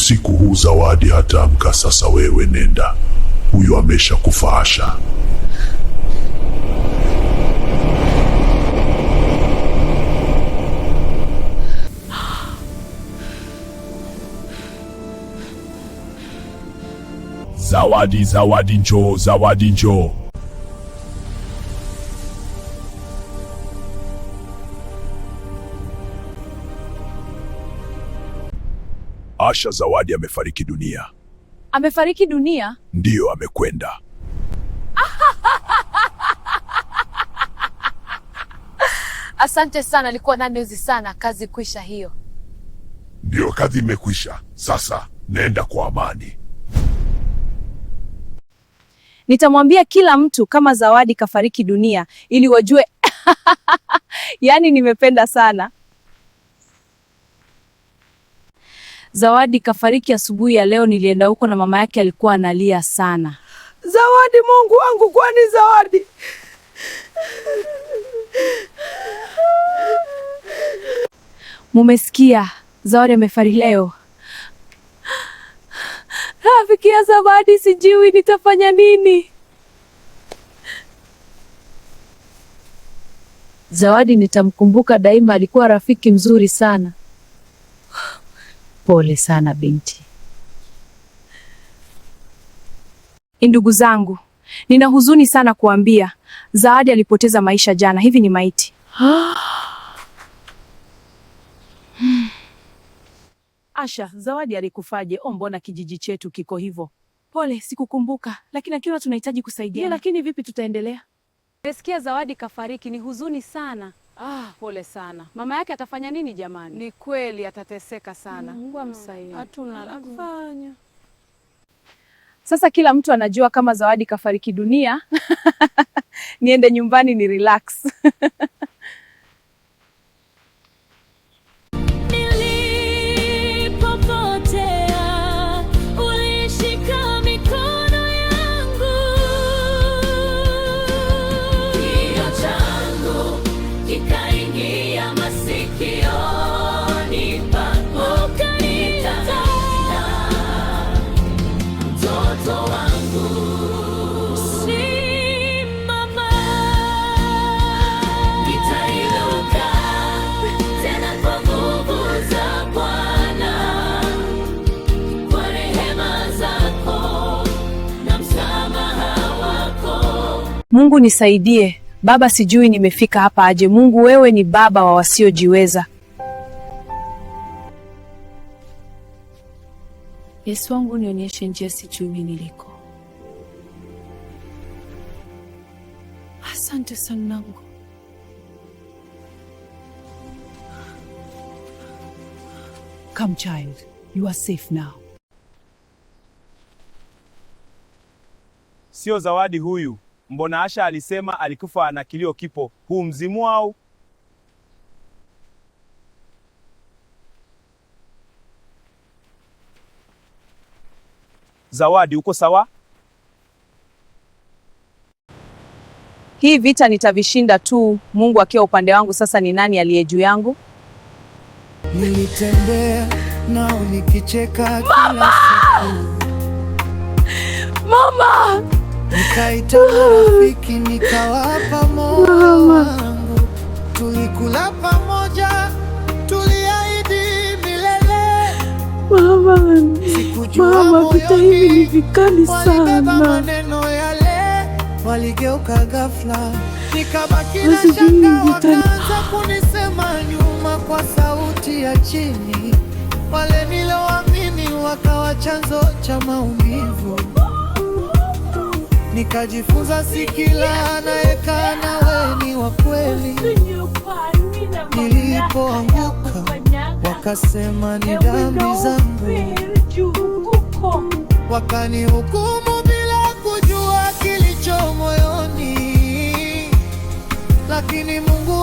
Usiku huu Zawadi hataamka. Sasa wewe nenda, huyu ameshakufaasha. Zawadi, Zawadi njoo, Zawadi njoo. Asha, Zawadi amefariki dunia. Amefariki dunia? Ndiyo, amekwenda. Asante sana, nilikuwa na news sana. Kazi kwisha hiyo. Ndiyo, kazi imekwisha. Sasa nenda kwa amani. Nitamwambia kila mtu kama Zawadi kafariki dunia ili wajue. Yaani nimependa sana. Zawadi kafariki asubuhi ya leo. Nilienda huko na mama yake alikuwa analia sana. Zawadi, Mungu wangu, kwani Zawadi? Mumesikia? Zawadi amefariki leo. Rafiki ya Zawadi, sijui nitafanya nini. Zawadi nitamkumbuka daima, alikuwa rafiki mzuri sana. Pole sana binti. Ndugu zangu, nina huzuni sana kuambia, Zawadi alipoteza maisha jana. Hivi ni maiti. Asha, Zawadi alikufaje? Mbona kijiji chetu kiko hivyo? Pole, sikukumbuka, lakini akiwa tunahitaji kusaidia. Lakini vipi tutaendelea? Nimesikia Zawadi kafariki, ni huzuni sana. Pole sana. Mama yake atafanya nini jamani? Ni kweli atateseka sana. Mungu amsaidie. Hatuna la kufanya. Sasa kila mtu anajua kama Zawadi kafariki dunia. Niende nyumbani ni relax. Mungu nisaidie. Baba, sijui nimefika hapa aje. Mungu, wewe ni baba wa wasiojiweza. Yesu wangu, nionyeshe njia, sijui niliko. Asante sana Mungu. Come child, you are safe now. Sio Zawadi huyu. Mbona Asha alisema alikufa na kilio kipo? Huu mzimu au? Zawadi, uko sawa? Hii vita nitavishinda tu, Mungu akiwa upande wangu. Sasa ni nani aliye juu yangu? Nilitembea nao nikicheka kila siku. Mama! Nikaita marafiki nikawapa moyo wangu. Tulikula pamoja, tuliahidi milele. Mama, vita hivi ni vikali sana. Maneno yale waligeuka ghafla. Nikabaki na shaka, wakaanza kunisema nyuma kwa sauti ya chini. Wale niloamini wakawa chanzo cha maumivu. Nikajifunza si kila anayekaa nawe ni wa kweli. Nilipoanguka wakasema ni dhambi zangu, wakanihukumu bila kujua kilicho moyoni, lakini Mungu